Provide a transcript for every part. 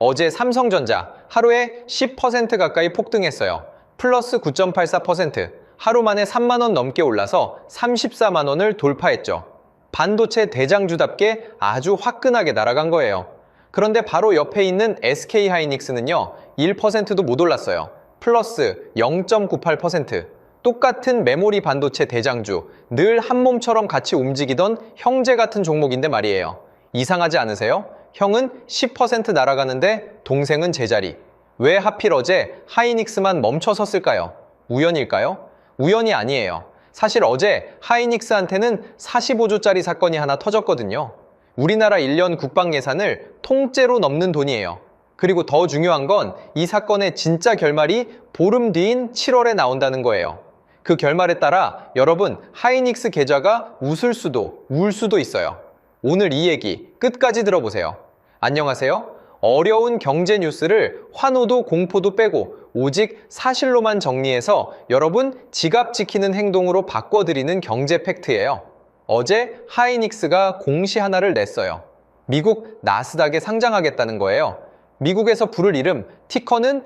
어제 삼성전자 하루에 10% 가까이 폭등했어요. 플러스 9.84%, 하루 만에 3만 원 넘게 올라서 34만 원을 돌파했죠. 반도체 대장주답게 아주 화끈하게 날아간 거예요. 그런데 바로 옆에 있는 SK하이닉스는요, 1%도 못 올랐어요. 플러스 0.98%. 똑같은 메모리 반도체 대장주, 늘 한 몸처럼 같이 움직이던 형제 같은 종목인데 말이에요. 이상하지 않으세요? 형은 10% 날아가는데 동생은 제자리. 왜 하필 어제 하이닉스만 멈춰 섰을까요? 우연일까요? 우연이 아니에요. 사실 어제 하이닉스한테는 45조짜리 사건이 하나 터졌거든요. 우리나라 1년 국방 예산을 통째로 넘는 돈이에요. 그리고 더 중요한 건 이 사건의 진짜 결말이 보름 뒤인 7월에 나온다는 거예요. 그 결말에 따라 여러분 하이닉스 계좌가 웃을 수도 울 수도 있어요. 오늘 이 얘기 끝까지 들어보세요. 안녕하세요. 어려운 경제 뉴스를 환호도 공포도 빼고 오직 사실로만 정리해서 여러분 지갑 지키는 행동으로 바꿔드리는 경제 팩트예요. 어제 하이닉스가 공시 하나를 냈어요. 미국 나스닥에 상장하겠다는 거예요. 미국에서 부를 이름 티커는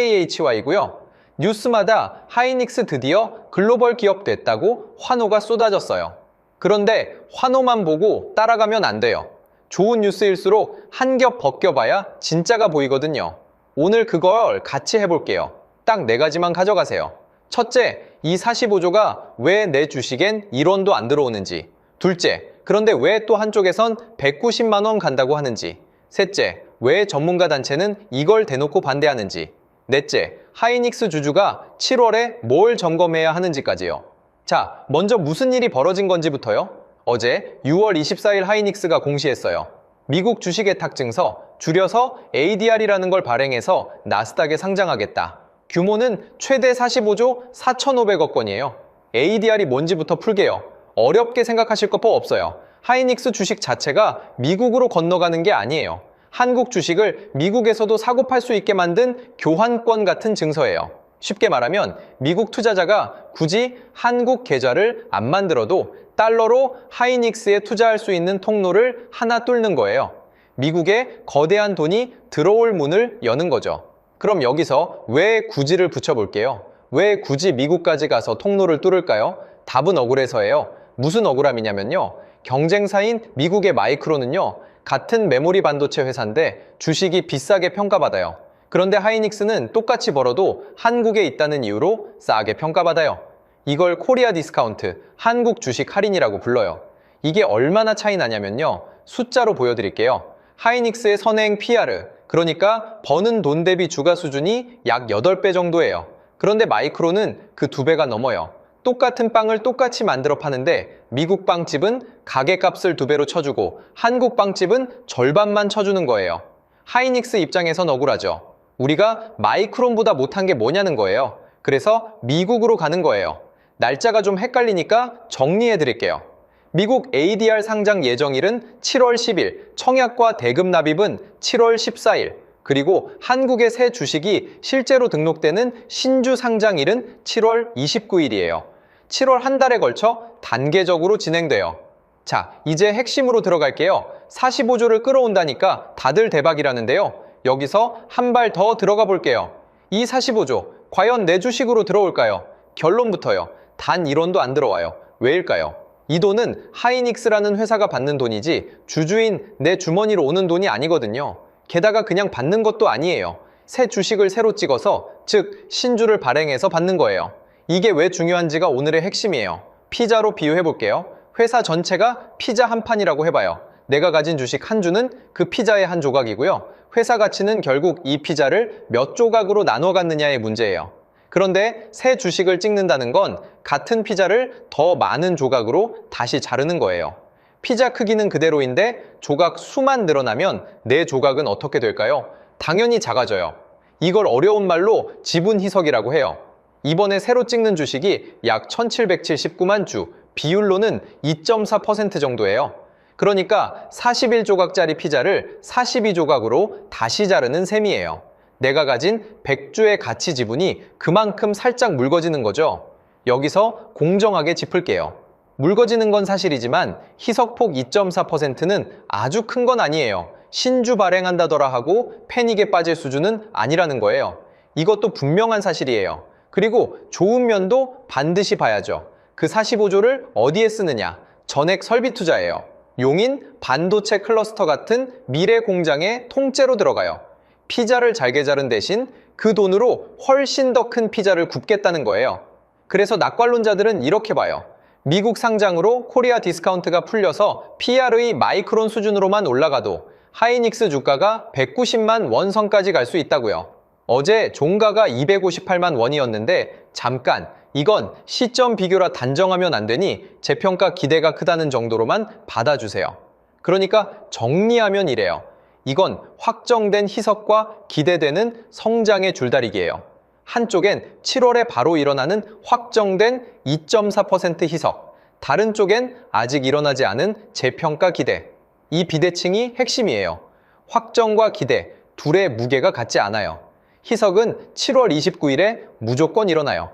SKHY고요. 뉴스마다 하이닉스 드디어 글로벌 기업 됐다고 환호가 쏟아졌어요. 그런데 환호만 보고 따라가면 안 돼요. 좋은 뉴스일수록 한 겹 벗겨봐야 진짜가 보이거든요. 오늘 그걸 같이 해볼게요. 딱 4가지만 가져가세요. 첫째, 이 45조가 왜 내 주식엔 1원도 안 들어오는지. 둘째, 그런데 왜 또 한쪽에선 190만 원 간다고 하는지. 셋째, 왜 전문가 단체는 이걸 대놓고 반대하는지. 넷째, 하이닉스 주주가 7월에 뭘 점검해야 하는지까지요. 자, 먼저 무슨 일이 벌어진 건지부터요. 어제 6월 24일 하이닉스가 공시했어요. 미국 주식외탁증서, 줄여서 ADR이라는 걸 발행해서 나스닥에 상장하겠다. 규모는 최대 45조 4,500억 원이에요. ADR이 뭔지부터 풀게요. 어렵게 생각하실 거 없어요. 하이닉스 주식 자체가 미국으로 건너가는 게 아니에요. 한국 주식을 미국에서도 사고 팔 수 있게 만든 교환권 같은 증서예요. 쉽게 말하면 미국 투자자가 굳이 한국 계좌를 안 만들어도 달러로 하이닉스에 투자할 수 있는 통로를 하나 뚫는 거예요. 미국에 거대한 돈이 들어올 문을 여는 거죠. 그럼 여기서 왜 굳이를 붙여볼게요. 왜 굳이 미국까지 가서 통로를 뚫을까요? 답은 억울해서예요. 무슨 억울함이냐면요. 경쟁사인 미국의 마이크론은요. 같은 메모리 반도체 회사인데 주식이 비싸게 평가받아요. 그런데 하이닉스는 똑같이 벌어도 한국에 있다는 이유로 싸게 평가받아요. 이걸 코리아 디스카운트, 한국 주식 할인이라고 불러요. 이게 얼마나 차이 나냐면요. 숫자로 보여드릴게요. 하이닉스의 선행 PR, 그러니까 버는 돈 대비 주가 수준이 약 8배 정도예요. 그런데 마이크론은 그 2배가 넘어요. 똑같은 빵을 똑같이 만들어 파는데 미국 빵집은 가게값을 2배로 쳐주고 한국 빵집은 절반만 쳐주는 거예요. 하이닉스 입장에선 억울하죠. 우리가 마이크론보다 못한 게 뭐냐는 거예요. 그래서 미국으로 가는 거예요. 날짜가 좀 헷갈리니까 정리해 드릴게요. 미국 ADR 상장 예정일은 7월 10일, 청약과 대금 납입은 7월 14일, 그리고 한국의 새 주식이 실제로 등록되는 신주 상장일은 7월 29일이에요. 7월 한 달에 걸쳐 단계적으로 진행돼요. 자, 이제 핵심으로 들어갈게요. 45조를 끌어온다니까 다들 대박이라는데요. 여기서 한 발 더 들어가 볼게요. 이 45조, 과연 내 주식으로 들어올까요? 결론부터요. 단 1원도 안 들어와요. 왜일까요? 이 돈은 하이닉스라는 회사가 받는 돈이지 주주인 내 주머니로 오는 돈이 아니거든요. 게다가 그냥 받는 것도 아니에요. 새 주식을 새로 찍어서, 즉 신주를 발행해서 받는 거예요. 이게 왜 중요한지가 오늘의 핵심이에요. 피자로 비유해 볼게요. 회사 전체가 피자 한 판이라고 해봐요. 내가 가진 주식 한 주는 그 피자의 한 조각이고요. 회사 가치는 결국 이 피자를 몇 조각으로 나눠 갖느냐의 문제예요. 그런데 새 주식을 찍는다는 건 같은 피자를 더 많은 조각으로 다시 자르는 거예요. 피자 크기는 그대로인데 조각 수만 늘어나면 내 조각은 어떻게 될까요? 당연히 작아져요. 이걸 어려운 말로 지분 희석이라고 해요. 이번에 새로 찍는 주식이 약 1779만 주, 비율로는 2.4% 정도예요. 그러니까 41조각짜리 피자를 42조각으로 다시 자르는 셈이에요. 내가 가진 100주의 가치 지분이 그만큼 살짝 묽어지는 거죠. 여기서 공정하게 짚을게요. 묽어지는 건 사실이지만 희석폭 2.4%는 아주 큰 건 아니에요. 신주 발행한다더라 하고 패닉에 빠질 수준은 아니라는 거예요. 이것도 분명한 사실이에요. 그리고 좋은 면도 반드시 봐야죠. 그 45조를 어디에 쓰느냐? 전액 설비 투자예요. 용인 반도체 클러스터 같은 미래 공장에 통째로 들어가요. 피자를 잘게 자른 대신 그 돈으로 훨씬 더 큰 피자를 굽겠다는 거예요. 그래서 낙관론자들은 이렇게 봐요. 미국 상장으로 코리아 디스카운트가 풀려서 PR의 마이크론 수준으로만 올라가도 하이닉스 주가가 190만 원 선까지 갈 수 있다고요. 어제 종가가 258만 원이었는데 잠깐 이건 시점 비교라 단정하면 안 되니 재평가 기대가 크다는 정도로만 받아주세요. 그러니까 정리하면 이래요. 이건 확정된 희석과 기대되는 성장의 줄다리기예요. 한쪽엔 7월에 바로 일어나는 확정된 2.4% 희석, 다른 쪽엔 아직 일어나지 않은 재평가 기대. 이 비대칭이 핵심이에요. 확정과 기대, 둘의 무게가 같지 않아요. 희석은 7월 29일에 무조건 일어나요.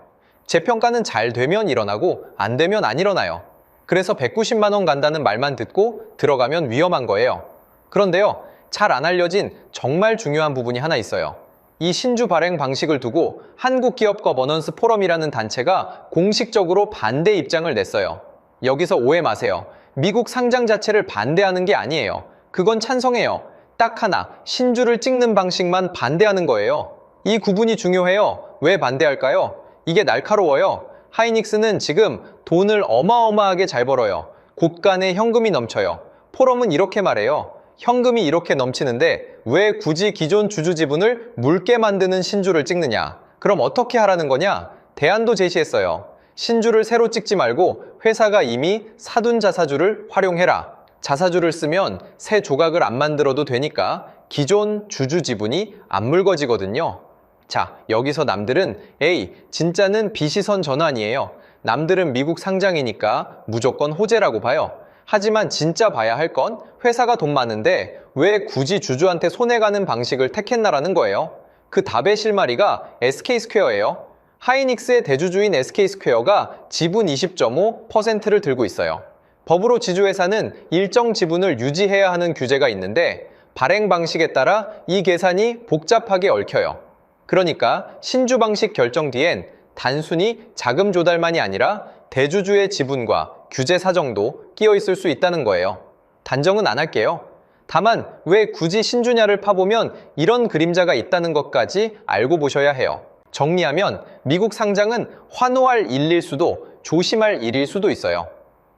재평가는 잘 되면 일어나고 안 되면 안 일어나요. 그래서 190만 원 간다는 말만 듣고 들어가면 위험한 거예요. 그런데요, 잘 안 알려진 정말 중요한 부분이 하나 있어요. 이 신주 발행 방식을 두고 한국기업 거버넌스 포럼이라는 단체가 공식적으로 반대 입장을 냈어요. 여기서 오해 마세요. 미국 상장 자체를 반대하는 게 아니에요. 그건 찬성해요. 딱 하나, 신주를 찍는 방식만 반대하는 거예요. 이 구분이 중요해요. 왜 반대할까요? 이게 날카로워요. 하이닉스는 지금 돈을 어마어마하게 잘 벌어요. 곳간에 현금이 넘쳐요. 포럼은 이렇게 말해요. 현금이 이렇게 넘치는데 왜 굳이 기존 주주 지분을 묽게 만드는 신주를 찍느냐? 그럼 어떻게 하라는 거냐? 대안도 제시했어요. 신주를 새로 찍지 말고 회사가 이미 사둔 자사주를 활용해라. 자사주를 쓰면 새 조각을 안 만들어도 되니까 기존 주주 지분이 안 묽어지거든요. 자, 여기서 남들은 에이, 진짜는 비시선 전환이에요. 남들은 미국 상장이니까 무조건 호재라고 봐요. 하지만 진짜 봐야 할 건 회사가 돈 많은데 왜 굳이 주주한테 손해가는 방식을 택했나라는 거예요. 그 답의 실마리가 SK스퀘어예요. 하이닉스의 대주주인 SK스퀘어가 지분 20.5%를 들고 있어요. 법으로 지주회사는 일정 지분을 유지해야 하는 규제가 있는데 발행 방식에 따라 이 계산이 복잡하게 얽혀요. 그러니까 신주 방식 결정 뒤엔 단순히 자금 조달만이 아니라 대주주의 지분과 규제 사정도 끼어 있을 수 있다는 거예요. 단정은 안 할게요. 다만 왜 굳이 신주냐를 파보면 이런 그림자가 있다는 것까지 알고 보셔야 해요. 정리하면 미국 상장은 환호할 일일 수도 조심할 일일 수도 있어요.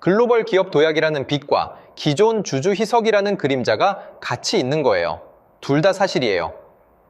글로벌 기업 도약이라는 빛과 기존 주주 희석이라는 그림자가 같이 있는 거예요. 둘 다 사실이에요.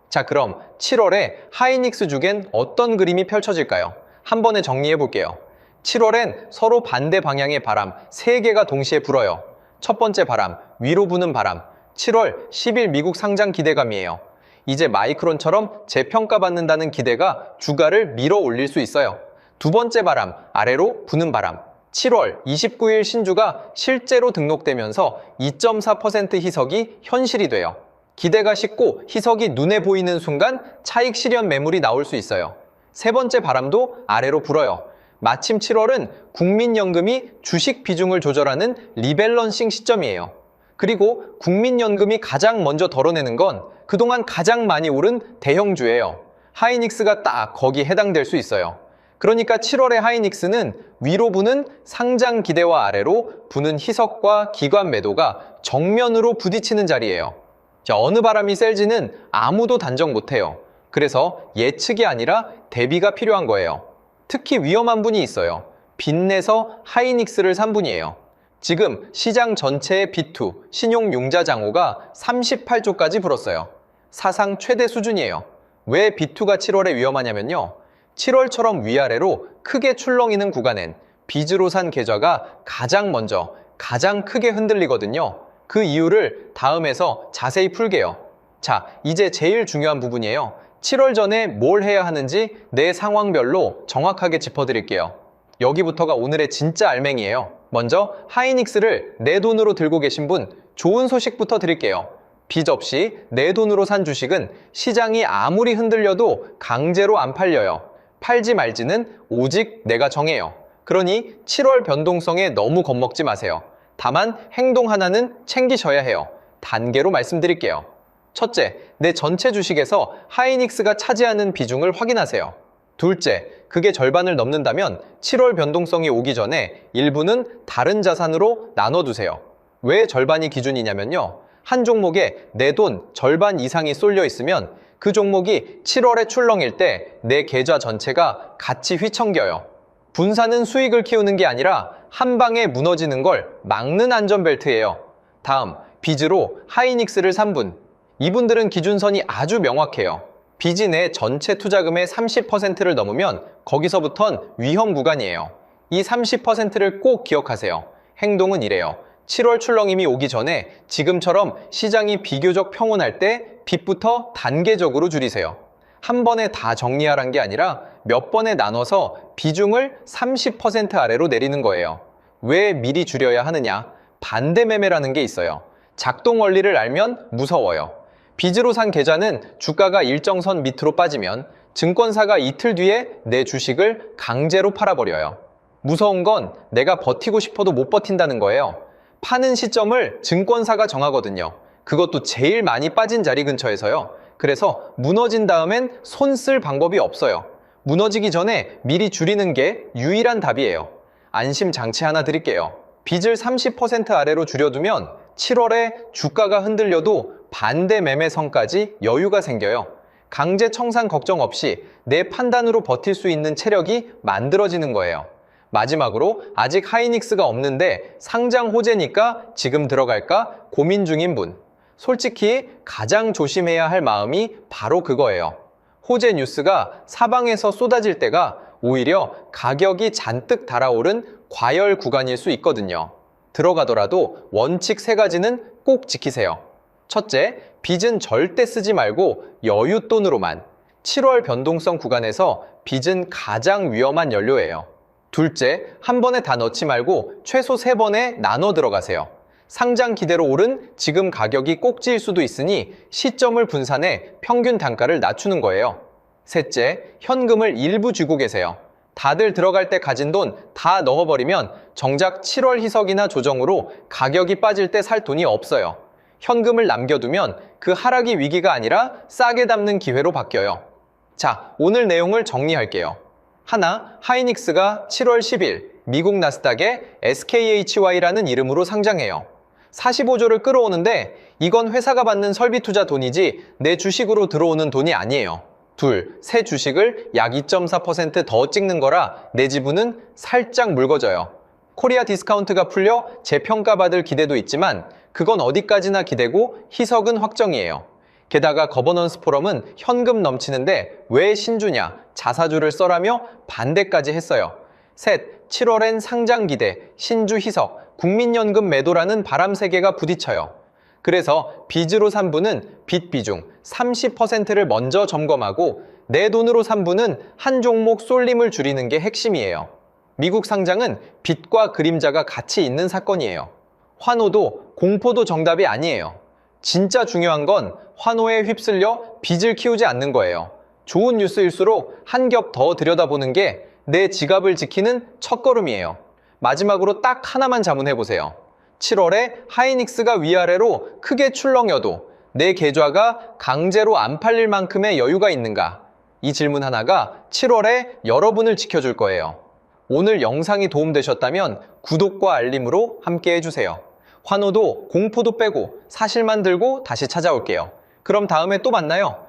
자, 그럼 7월에 하이닉스 주겐 어떤 그림이 펼쳐질까요? 한 번에 정리해 볼게요. 7월엔 서로 반대 방향의 바람 3개가 동시에 불어요. 첫 번째 바람, 위로 부는 바람. 7월 10일 미국 상장 기대감이에요. 이제 마이크론처럼 재평가받는다는 기대가 주가를 밀어 올릴 수 있어요. 두 번째 바람, 아래로 부는 바람. 7월 29일 신주가 실제로 등록되면서 2.4% 희석이 현실이 돼요. 기대가 식고 희석이 눈에 보이는 순간 차익 실현 매물이 나올 수 있어요. 세 번째 바람도 아래로 불어요. 마침 7월은 국민연금이 주식 비중을 조절하는 리밸런싱 시점이에요. 그리고 국민연금이 가장 먼저 덜어내는 건 그동안 가장 많이 오른 대형주예요. 하이닉스가 딱 거기 해당될 수 있어요. 그러니까 7월의 하이닉스는 위로 부는 상장 기대와 아래로 부는 희석과 기관 매도가 정면으로 부딪히는 자리예요. 자, 어느 바람이 셀지는 아무도 단정 못해요. 그래서 예측이 아니라 대비가 필요한 거예요. 특히 위험한 분이 있어요. 빚내서 하이닉스를 산 분이에요. 지금 시장 전체의 B2, 신용융자 장호가 38조까지 불었어요. 사상 최대 수준이에요. 왜 B2가 7월에 위험하냐면요. 7월처럼 위아래로 크게 출렁이는 구간엔 빚으로 산 계좌가 가장 먼저, 가장 크게 흔들리거든요. 그 이유를 다음에서 자세히 풀게요. 자, 이제 제일 중요한 부분이에요. 7월 전에 뭘 해야 하는지 내 상황별로 정확하게 짚어드릴게요. 여기부터가 오늘의 진짜 알맹이에요. 먼저 하이닉스를 내 돈으로 들고 계신 분, 좋은 소식부터 드릴게요. 빚 없이 내 돈으로 산 주식은 시장이 아무리 흔들려도 강제로 안 팔려요. 팔지 말지는 오직 내가 정해요. 그러니 7월 변동성에 너무 겁먹지 마세요. 다만 행동 하나는 챙기셔야 해요. 단계로 말씀드릴게요. 첫째, 내 전체 주식에서 하이닉스가 차지하는 비중을 확인하세요. 둘째, 그게 절반을 넘는다면 7월 변동성이 오기 전에 일부는 다른 자산으로 나눠두세요. 왜 절반이 기준이냐면요. 한 종목에 내 돈 절반 이상이 쏠려 있으면 그 종목이 7월에 출렁일 때 내 계좌 전체가 같이 휘청겨요. 분산은 수익을 키우는 게 아니라 한 방에 무너지는 걸 막는 안전벨트예요. 다음, 빚으로 하이닉스를 산 분. 이분들은 기준선이 아주 명확해요. 빚이 내 전체 투자금의 30%를 넘으면 거기서부턴 위험 구간이에요. 이 30%를 꼭 기억하세요. 행동은 이래요. 7월 출렁임이 오기 전에 지금처럼 시장이 비교적 평온할 때 빚부터 단계적으로 줄이세요. 한 번에 다 정리하란 게 아니라 몇 번에 나눠서 비중을 30% 아래로 내리는 거예요. 왜 미리 줄여야 하느냐? 반대 매매라는 게 있어요. 작동 원리를 알면 무서워요. 빚으로 산 계좌는 주가가 일정선 밑으로 빠지면 증권사가 이틀 뒤에 내 주식을 강제로 팔아버려요. 무서운 건 내가 버티고 싶어도 못 버틴다는 거예요. 파는 시점을 증권사가 정하거든요. 그것도 제일 많이 빠진 자리 근처에서요. 그래서 무너진 다음엔 손 쓸 방법이 없어요. 무너지기 전에 미리 줄이는 게 유일한 답이에요. 안심 장치 하나 드릴게요. 빚을 30% 아래로 줄여두면 7월에 주가가 흔들려도 반대 매매선까지 여유가 생겨요. 강제 청산 걱정 없이 내 판단으로 버틸 수 있는 체력이 만들어지는 거예요. 마지막으로 아직 하이닉스가 없는데 상장 호재니까 지금 들어갈까 고민 중인 분. 솔직히 가장 조심해야 할 마음이 바로 그거예요. 호재 뉴스가 사방에서 쏟아질 때가 오히려 가격이 잔뜩 달아오른 과열 구간일 수 있거든요. 들어가더라도 원칙 3가지는 꼭 지키세요. 첫째, 빚은 절대 쓰지 말고 여윳돈으로만. 7월 변동성 구간에서 빚은 가장 위험한 연료예요. 둘째, 한 번에 다 넣지 말고 최소 3번에 나눠 들어가세요. 상장 기대로 오른 지금 가격이 꼭지일 수도 있으니 시점을 분산해 평균 단가를 낮추는 거예요. 셋째, 현금을 일부 쥐고 계세요. 다들 들어갈 때 가진 돈 다 넣어버리면 정작 7월 희석이나 조정으로 가격이 빠질 때 살 돈이 없어요. 현금을 남겨두면 그 하락이 위기가 아니라 싸게 담는 기회로 바뀌어요. 자, 오늘 내용을 정리할게요. 하나, 하이닉스가 7월 10일 미국 나스닥에 SKHY라는 이름으로 상장해요. 45조를 끌어오는데 이건 회사가 받는 설비 투자 돈이지 내 주식으로 들어오는 돈이 아니에요. 둘, 새 주식을 약 2.4% 더 찍는 거라 내 지분은 살짝 묽어져요. 코리아 디스카운트가 풀려 재평가받을 기대도 있지만 그건 어디까지나 기대고 희석은 확정이에요. 게다가 거버넌스 포럼은 현금 넘치는데 왜 신주냐, 자사주를 써라며 반대까지 했어요. 셋, 7월엔 상장 기대, 신주 희석, 국민연금 매도라는 바람 세개가 부딪혀요. 그래서 빚으로 산 분은 빚 비중 30%를 먼저 점검하고 내 돈으로 산 분은 한 종목 쏠림을 줄이는 게 핵심이에요. 미국 상장은 빚과 그림자가 같이 있는 사건이에요. 환호도 공포도 정답이 아니에요. 진짜 중요한 건 환호에 휩쓸려 빚을 키우지 않는 거예요. 좋은 뉴스일수록 한 겹 더 들여다보는 게 내 지갑을 지키는 첫걸음이에요. 마지막으로 딱 하나만 자문해보세요. 7월에 하이닉스가 위아래로 크게 출렁여도 내 계좌가 강제로 안 팔릴 만큼의 여유가 있는가? 이 질문 하나가 7월에 여러분을 지켜줄 거예요. 오늘 영상이 도움되셨다면 구독과 알림으로 함께 해주세요. 환호도 공포도 빼고 사실만 들고 다시 찾아올게요. 그럼 다음에 또 만나요.